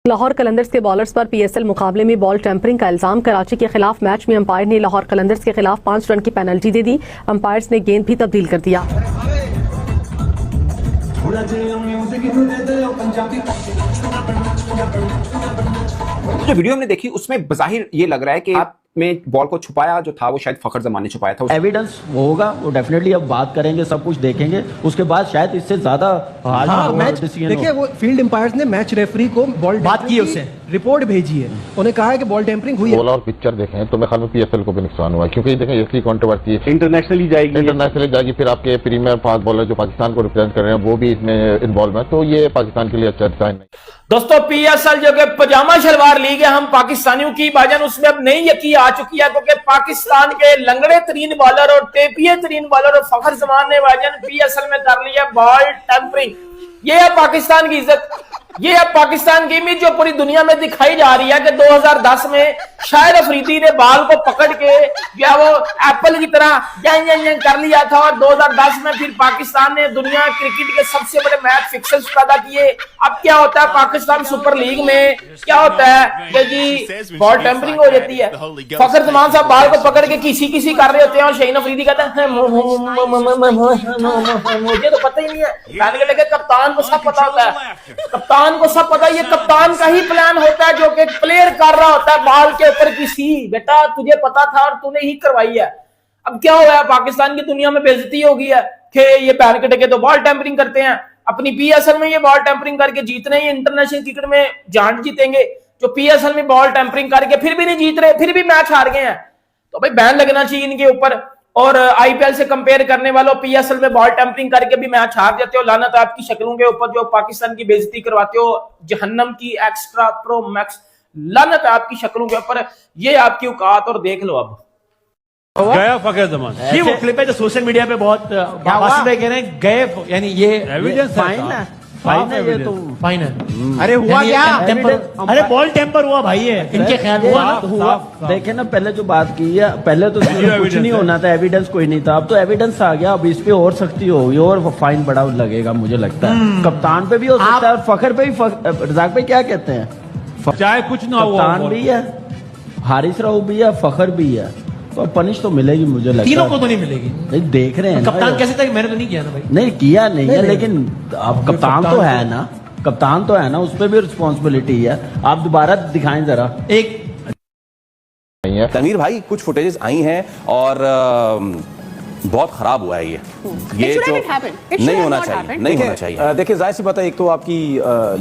लाहौर कलंदर्स के बॉलर्स पर पीएसएल मुकाबले में बॉल टेम्परिंग का इल्जाम। कराची के खिलाफ मैच में अंपायर ने लाहौर कलंदर्स के खिलाफ 5 रन की पेनल्टी दे दी। अंपायर्स ने गेंद भी तब्दील कर दिया। जो वीडियो हमने देखी उसमें बज़ाहिर ये लग रहा है कि आप में बॉल को छुपाया जो था वो शायद फखर जमान ने छुपाया था। एविडेंस होगा वो डेफिनेटली अब बात करेंगे, सब कुछ देखेंगे, उसके बाद शायद इससे ज्यादा मैच देखिए वो फील्ड एम्पायर्स ने मैच रेफरी को बॉल बात की, उससे रिपोर्ट भेजी है, उन्हें कहा है कि बॉल टेम्परिंग हुई है। बॉल और पिक्चर देखें तो मैं ख्याल में पीएसएल को भी नुकसान हुआ क्योंकि देखें इसकी कंट्रोवर्सी इंटरनेशनली जाएगी, फिर आपके प्रीमियर फास्ट बॉलर जो पाकिस्तान को रिप्रेजेंट कर रहे हैं वो भी इसमें इन्वॉल्व है, तो ये पाकिस्तान के लिए अच्छा डिजाइन नहीं। दोस्तों पीएसएल जो कि पजामा शलवार लीग है, हम पाकिस्तानियों की भाजन उसमें अब नई यकी आ चुकी है क्योंकि पाकिस्तान के लंगड़े तरीन बॉलर और तेपिये तरीन बॉलर और फखर जमान ने भाजन पीएसएल में कर लिया बॉल टेम्परिंग। ये है पाकिस्तान की इज्जत, ये है पाकिस्तान की इमेज जो पूरी दुनिया में दिखाई जा रही है कि 2010 में शाहिद अफरीदी ने बाल को पकड़ के या वो एप्पल की तरह जंग कर लिया था और 2010 में फिर पाकिस्तान ने दुनिया क्रिकेट के सबसे बड़े मैच फिक्सर्स पैदा किए। अब क्या होता है पाकिस्तान सुपर लीग में, क्या होता है कि जी बॉल टेम्परिंग हो जाती है। फखर जमान साहब बाल को पकड़ के किसी कर रहे होते हैं और शाहीन अफरीदी कहते हैं मुझे तो पता ही नहीं है। कप्तान को सब पता होता है, कप्तान को सब पता है, ये कप्तान का ही प्लान होता है जो कि प्लेयर कर रहा होता है बाल के ऊपर किसी बेटा तुझे पता था और तूने ही करवाई है। अब क्या हुआ है पाकिस्तान की दुनिया में बेइज्जती हो गई है कि ये पैन के टके तो बॉल टेम्परिंग करते हैं। अपनी पीएसएल में ये बॉल टेम्परिंग करके जीत रहे हैं, इंटरनेशनल क्रिकेट में जान जीतेंगे, जो पीएसएल में बॉल टेम्परिंग करके फिर भी नहीं जीत रहे, फिर भी मैच हार गए हैं, तो भाई बैन लगना चाहिए इनके ऊपर। और आईपीएल से कंपेयर करने वालों पीएसएल में बॉल टेम्परिंग करके भी मैच हार जाते हो, लानत आपकी शक्लों के ऊपर जो पाकिस्तान की बेइज्जती करवाते हो, जहन्नम की एक्स्ट्रा प्रो मैक्स, लानत आपकी शक्लों के ऊपर, ये आपकी औकात। और देख लो अब गया फखर जमान, ये वो क्लिप है जो सोशल मीडिया पे बहुत कह रहे हैं गए, यानी ये एविडेंस फाइन है, फाइन है, ये तो फाइन है। अरे हुआ क्या? अरे बॉल टेम्पर हुआ भाई, है इनके ख्याल हुआ। देखे ना पहले जो बात की है, पहले तो कुछ नहीं होना था, एविडेंस कोई नहीं था, अब तो एविडेंस आ गया, अब इस पे और सख्ती होगी और फाइन बड़ा लगेगा मुझे लगता है। कप्तान पे भी हो सकता है और फखर पे भी, रजाक पे क्या कहते हैं, चाहे कुछ ना हो, कप्तान भी है, हारिस राव भी है, फखर भी है, तो पनिश तो मिलेगी मुझे लगता है। तीनों को तो नहीं मिलेगी, नहीं देख रहे हैं कप्तान कैसे था, मैंने तो नहीं किया ना भाई, नहीं किया नहीं है, लेकिन अब कप्तान तो है ना, कप्तान तो है ना, उस पर भी रिस्पॉन्सिबिलिटी है। आप दोबारा दिखाएं जरा एक। तनवीर भाई कुछ फुटेजेस आई हैं और बहुत खराब हुआ है ये जो नहीं होना चाहिए, नहीं होना चाहिए। देखिए जाहिर सी बात है, एक तो आपकी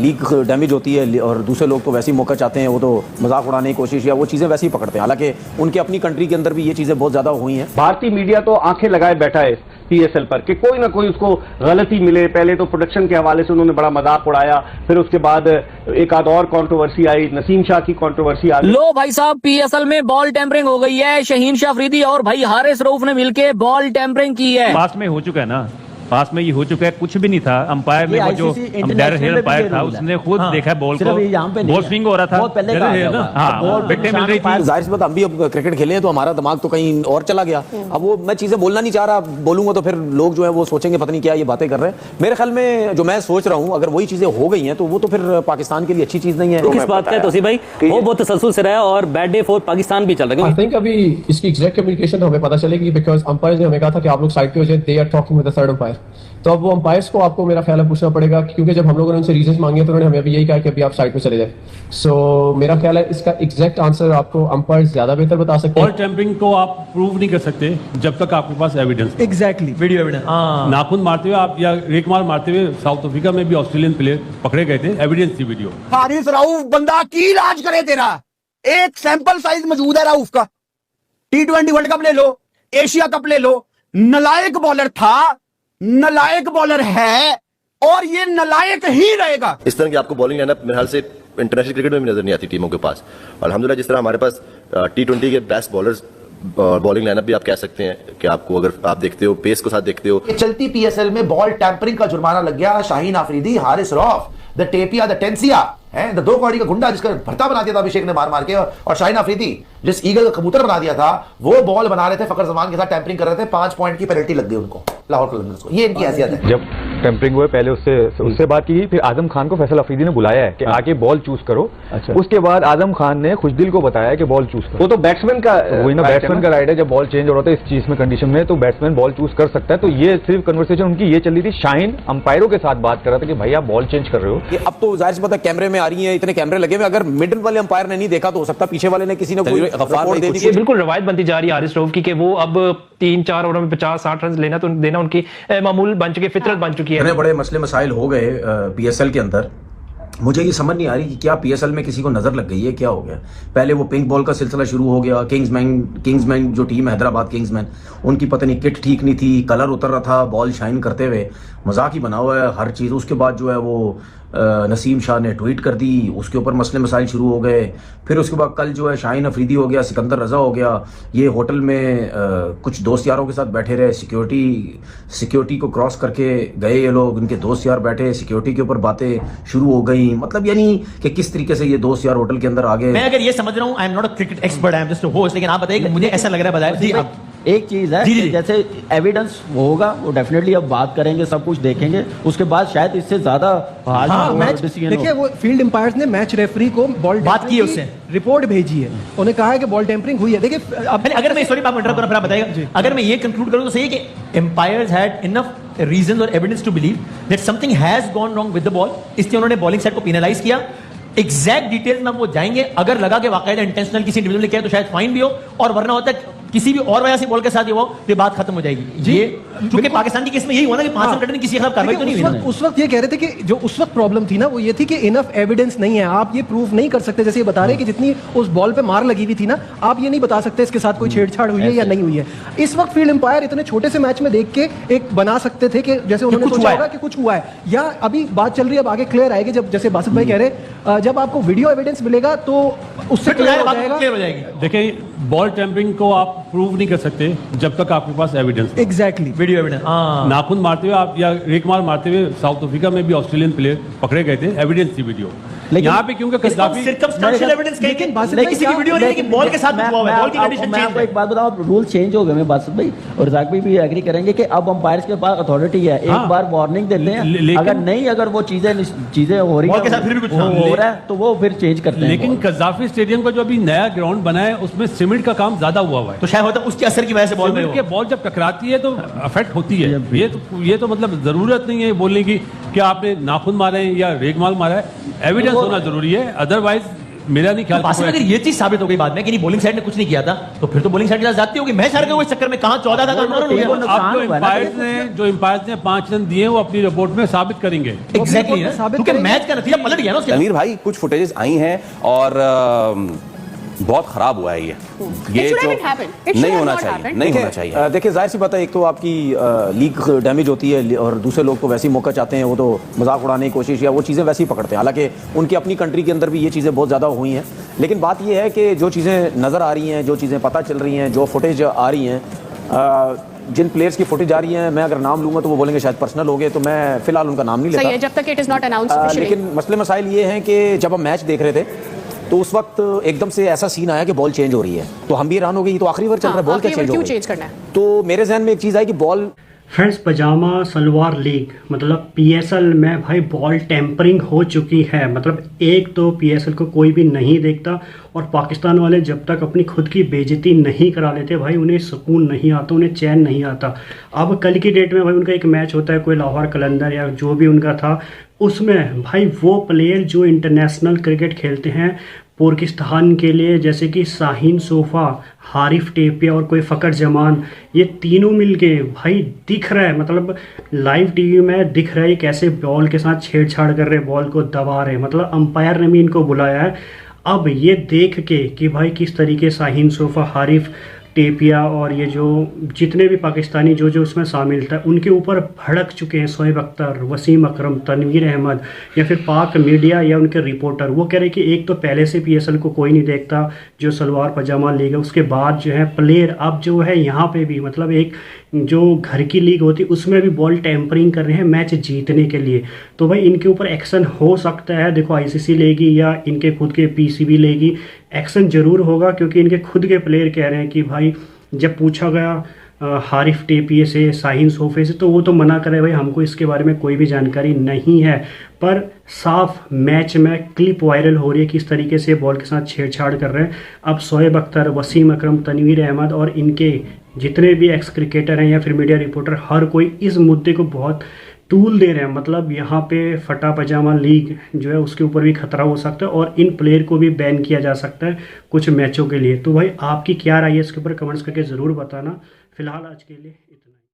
लीग डैमेज होती है और दूसरे लोग तो वैसे ही मौका चाहते हैं, वो तो मजाक उड़ाने की कोशिश या वो चीज़ें वैसे ही पकड़ते हैं, हालांकि उनके अपनी कंट्री के अंदर भी ये चीज़ें बहुत ज़्यादा हुई हैं। भारतीय मीडिया तो आंखें लगाए बैठा है पीएसएल पर कि कोई ना कोई उसको गलती मिले। पहले तो प्रोडक्शन के हवाले से उन्होंने बड़ा मजाक उड़ाया, फिर उसके बाद एक आध और कंट्रोवर्सी आई, नसीम शाह की कंट्रोवर्सी आ गई। लो भाई साहब पीएसएल में बॉल टेम्परिंग हो गई है, शाहीन शाह अफरीदी और भाई हारिस रऊफ ने मिलकर बॉल टेम्परिंग की है। पास में हो चुका है ना, पास में ये हो चुका है, कुछ भी नहीं था। अंपायर ने वो जो अंपायर था उसने खुद देखा बॉल को, बॉल स्विंग हो रहा था, विकेट मिल रही थी। जाहिर सी बात हम भी अब क्रिकेट खेले हैं तो हमारा दिमाग तो कहीं और चला गया। अब वो मैं चीजें बोलना नहीं चाह रहा, बोलूंगा तो फिर लोग जो है वो सोचेंगे पता नहीं क्या ये बातें कर रहे हैं। मेरे ख्याल में जो मैं सोच रहा हूँ, अगर वही चीजें हो गई हैं तो वो तो फिर पाकिस्तान के लिए अच्छी चीज नहीं है। किस बात का तोसी भाई, वो बहुत तसल्सल से रहा और बैड डे फॉर पाकिस्तान भी चल रहा है। आई थिंक अभी इसकी एग्जैक्ट कम्युनिकेशन हमें पता चलेगी, बिकॉज अंपायर ने हमें कहा था कि आप लोग साइड पे हो जाए, they are talking with the third umpire. तो अब वो अंपायर्स को आपको मेरा ख्याल है पूछना पड़ेगा, क्योंकि जब हम लोगों ने उनसे रीजंस मांगे तो उन्होंने हमें अभी यही कहा कि अभी आप साइड पे चले जाए। सो मेरा ख्याल है इसका एग्जैक्ट आंसर आपको अंपायर्स ज्यादा बेहतर बता सकते हैं। बॉल टेम्परिंग को आप प्रूव नहीं कर सकते जब तक आपके पास एविडेंस। Exactly video evidence. नाखून मारते हुए आप या रेकमार मारते हुए साउथ अफ्रीका में भी ऑस्ट्रेलियन प्लेयर पकड़े गए थे, एविडेंस थी वीडियो। हारिस रऊफ बंदा की इलाज करे तेरा, एक सैंपल साइज मौजूद है रऊफ का, T20 वर्ल्ड कप ले लो, एशिया कप ले लो, नलायक बॉलर था, नलायक बॉलर है और ये नलायक ही रहेगा। इस तरह की आपको बॉलिंग लाइनअप मेरे ख्याल से इंटरनेशनल क्रिकेट में भी नजर नहीं आती टीमों के पास। अल्हम्दुलिल्लाह जिस तरह हमारे पास T20 के बेस्ट बॉलर्स, बॉलिंग लाइनअप भी आप कह सकते हैं कि आपको अगर आप देखते हो पेस के साथ देखते हो। चलती पीएसएल में बॉल टैंपरिंग का जुर्माना लग गया शाहीन अफरीदी, हारिस रऊफ, द टेपिया, द टेंसिया है, द 2 कौड़ी का गुंडा जिसका भरता बना दिया था अभिषेक ने मार के, और शाहीन अफरीदी जिस ईगल का कबूतर बना दिया था, वो बॉल बना रहे थे फखर जमान के साथ, टैंपरिंग कर रहे थे, 5 पॉइंट की पेनल्टी लग गई उनको, लाहौर कलंदर्स को। ये इनकी हैसियत है। जब टेम्परिंग हुए, पहले उससे बात की, फिर आजम खान को फैसल अफरीदी ने बुलाया है कि आके बॉल चूज करो। अच्छा। उसके बाद आजम खान ने खुशदिल को बताया कि बॉल चूज करो। वो तो बैट्समैन का वही ना, बैट्समैन का राइट है, जब बॉल चेंज हो रहा था इस चीज में कंडीशन में तो बैट्समैन बॉल चूज कर सकता है। तो ये सिर्फ कन्वर्सेशन उनकी ये चल रही थी, शाहीन अंपायरों के साथ बात कर रहा था कि भाई आप बॉल चेंज कर रहे हो। अब तो जाहिर सी बात है कैमरे में आ रही है, इतने कैमरे लगे हुए, अगर मिडिल वाले अंपायर ने नहीं देखा तो हो सकता पीछे वाले ने किसी ने कोई रिपोर्ट दे दी। बिल्कुल रवायत बनती जा रही है हारिस रऊफ की कि वो अब 3-4 ओवर में 50-60 रन लेना तो देना उनकी मामूल बन चुकी है, फितरत बन चुकी है। इतने बड़े मसले मसाइल हो गए पीएसएल के अंदर, मुझे ये समझ नहीं आ रही कि क्या पीएसएल में किसी को नजर लग गई है, क्या हो गया। पहले वो पिंक बॉल का सिलसिला शुरू हो गया, किंग्समैन जो टीम है हैदराबाद किंग्समैन, उनकी पता नहीं किट ठीक नहीं थी, कलर उतर रहा था बॉल शाइन करते हुए, मजाक ही बना हुआ है हर चीज़। उसके बाद जो है वो नसीम शाह ने ट्वीट कर दी, उसके ऊपर मसले मसाइल शुरू हो गए। फिर उसके बाद कल जो है शाहीन अफरीदी हो गया, सिकंदर रजा हो गया, ये होटल में कुछ दोस्त यारों के साथ बैठे रहे, सिक्योरिटी को क्रॉस करके गए ये लोग, उनके दोस्त यार बैठे, सिक्योरिटी के ऊपर बातें शुरू हो गई। मतलब यानी कि किस तरीके से ये दोस्त यार होटल के अंदर आ गए। मैं अगर ये समझ रहा हूँ, I am not a cricket expert, I am just a host, लेकिन आप बताइए मुझे ऐसा लग रहा है, बताइए एक चीज है कि जैसे एविडेंस होगा वो डेफिनेटली अब बात करेंगे, सब कुछ देखेंगे, उसके बाद शायद इससे ज्यादा मैच देखिए, वो फील्ड एम्पायर्स ने मैच रेफरी को बॉल बात की, उससे रिपोर्ट भेजी है, उन्होंने कहा है कि बॉल टेम्परिंग हुई है। देखिए अगर मैं सॉरी आप इंटरप्ट कर बताइएगा, अगर मैं ये कंक्लूड करूं तो सही है कि एम्पायर्स हैड इनफ रीजंस और evidence to believe that something has gone wrong with the ball, इसलिए उन्होंने बॉलिंग साइड को पेनलाइज किया। एग्जैक्ट डिटेल्स में वो जाएंगे, अगर लगा कि वाकई इंटेंशनल किसी इंडिविजुअल ने किया तो शायद फाइन भी हो, और वरना होता है किसी भी और वजह से बॉल के साथ ही हो, तो बात खत्म हो जाएगी। ये क्योंकि पाकिस्तान की केस में यही हुआ ना कि 5 रन किसी के खिलाफ कार्रवाई तो नहीं हुई। उस वक्त ये कह रहे थे कि जो उस वक्त प्रॉब्लम थी ना वो ये थी कि इनफ एविडेंस नहीं है, आप ये प्रूफ नहीं कर सकते, जैसे ये बता रहे हैं कि जितनी उस बॉल पे मार लगी हुई थी ना, आप ये नहीं बता सकते इसके साथ कोई छेड़छाड़ हुई है या नहीं हुई है। इस वक्त फील्ड एम्पायर इतने छोटे से मैच में देख के एक बना सकते थे कि जैसे उन्होंने सोचा होगा कि कुछ हुआ है, या अभी बात चल रही है, अब आगे क्लियर आएगी जब, जैसे बासित भाई कह रहे, जब आपको वीडियो एविडेंस मिलेगा तो उससे क्लियर हो जाएगा। देखिए, बॉल टेम्परिंग को आप प्रूव नहीं कर सकते जब तक आपके पास एविडेंस। Exactly, video evidence. नाखून मारते हुए आप या रेकमार मारते हुए साउथ अफ्रीका में भी ऑस्ट्रेलियन प्लेयर पकड़े गए थे, एविडेंस थी वीडियो। यहाँ पे क्योंकि सिर्कमस्टेंशियल एविडेंस किसी की वीडियो नहीं, लेकिन बॉल के साथ हुआ है, बॉल की कंडीशन चेंज है। एक बात बताओ, रूल चेंज हो गए मैं बासित भाई और रज़ाक भाई भी एग्री करेंगे कि अब अंपायर्स के पास अथॉरिटी है, एक बार वार्निंग देते हैं, अगर नहीं, अगर वो चीजें हो रही है तो वो फिर चेंज करते हैं। लेकिन कज़ाफी स्टेडियम का जो अभी नया ग्राउंड बना है उसमें सीमेंट का काम ज्यादा हुआ है, तो शायद होता है उसके असर की वजह से बॉल जब टकराती है तो अफेक्ट होती है। ये तो मतलब जरूरत नहीं है बोलने की कि आपने नाखून मारे हैं या रेगमाल मारा है, एविडेंस होना जरूरी है, अदरवाइज मेरा नहीं ख्याल। अगर ये चीज साबित हो गई बाद में कि नहीं बॉलिंग साइड ने कुछ नहीं किया था, तो फिर तो बॉलिंग साइड के साथ जाती होगी। मैच हार गए इस चक्कर में, कहां 14 था, जो एम्पायर्स ने 5 रन दिए वो अपनी रिपोर्ट में साबित करेंगे। एग्जैक्टली, क्योंकि मैच का नतीजा पलट गया ना उसके। तनवीर भाई, कुछ फुटेजेस आई हैं और बहुत खराब हुआ है ये जो नहीं होना चाहिए। देखिए, जाहिर सी बात है, एक तो आपकी लीग डैमेज होती है और दूसरे लोग तो वैसे ही मौका चाहते हैं, वो तो मजाक उड़ाने की कोशिश या वो चीज़ें वैसे ही पकड़ते हैं। हालांकि उनकी अपनी कंट्री के अंदर भी ये चीज़ें बहुत ज़्यादा हुई हैं, लेकिन बात ये है कि जो चीज़ें नज़र आ रही हैं, जो चीज़ें पता चल रही हैं, जो फुटेज आ रही हैं, जिन प्लेयर्स की फुटेज आ रही है, मैं अगर नाम लूंगा तो वो बोलेंगे शायद पर्सनल हो गए, तो मैं फिलहाल उनका नाम नहीं लेता, जब तक इट इज नॉट अनाउंस्ड। लेकिन मसले मसाइल ये हैं कि जब हम मैच देख रहे थे तो उस वक्त एकदम से ऐसा सीन आया कि बॉल चेंज हो रही है, तो हम भी हैरान हो गए, ये तो आखिरी ओवर चल रहा है, बॉल क्यों चेंज करना है। तो मेरे जहन में एक चीज़ आई कि बॉल फ्रेंड्स, पजामा सलवार लीग मतलब पीएसएल में भाई बॉल टेम्परिंग हो चुकी है। मतलब एक तो पीएसएल को कोई भी नहीं देखता और पाकिस्तान वाले जब तक अपनी खुद की बेइज्जती नहीं करा लेते भाई उन्हें सुकून नहीं आता, उन्हें चैन नहीं आता। अब कल की डेट में भाई उनका एक मैच होता है, कोई लाहौर कलंदर या जो भी उनका था, उसमें भाई वो प्लेयर जो इंटरनेशनल क्रिकेट खेलते हैं पाकिस्तान के लिए, जैसे कि शाहीन सोफा, हारिफ टेपिया और कोई फ़कर जमान, ये तीनों मिलके भाई दिख रहा है, मतलब लाइव टीवी में दिख रहा है कैसे बॉल के साथ छेड़छाड़ कर रहे, बॉल को दबा रहे। मतलब अंपायर ने भी इनको बुलाया है। अब ये देख के कि भाई किस तरीके शाहीन सोफा, हारिफ टेपिया और ये जो जितने भी पाकिस्तानी जो उसमें शामिल था उनके ऊपर भड़क चुके हैं शोएब अख्तर, वसीम अकरम, तनवीर अहमद या फिर पाक मीडिया या उनके रिपोर्टर। वो कह रहे कि एक तो पहले से पीएसएल को कोई नहीं देखता, जो सलवार पजामा लीग है, उसके बाद जो है प्लेयर अब जो है यहाँ पे भी मतलब एक जो घर की लीग होती है उसमें भी बॉल टेम्परिंग कर रहे हैं मैच जीतने के लिए। तो भाई इनके ऊपर एक्शन हो सकता है, देखो आईसीसी लेगी या इनके खुद के पीसीबी लेगी, एक्शन जरूर होगा, क्योंकि इनके खुद के प्लेयर कह रहे हैं कि भाई जब पूछा गया हारिफ टेपिए से, शाहीन सोफे से, तो वो तो मना करे भाई हमको इसके बारे में कोई भी जानकारी नहीं है। पर साफ मैच में क्लिप वायरल हो रही है किस तरीके से बॉल के साथ छेड़छाड़ कर रहे हैं। अब शोएब अख्तर, वसीम अकरम, तनवीर अहमद और इनके जितने भी एक्स क्रिकेटर हैं या फिर मीडिया रिपोर्टर, हर कोई इस मुद्दे को बहुत टूल दे रहे हैं। मतलब यहाँ पे फटा पजामा लीग जो है उसके ऊपर भी खतरा हो सकता है और इन प्लेयर को भी बैन किया जा सकता है कुछ मैचों के लिए। तो भाई आपकी क्या राय है इसके ऊपर कमेंट्स करके ज़रूर बताना। फिलहाल आज के लिए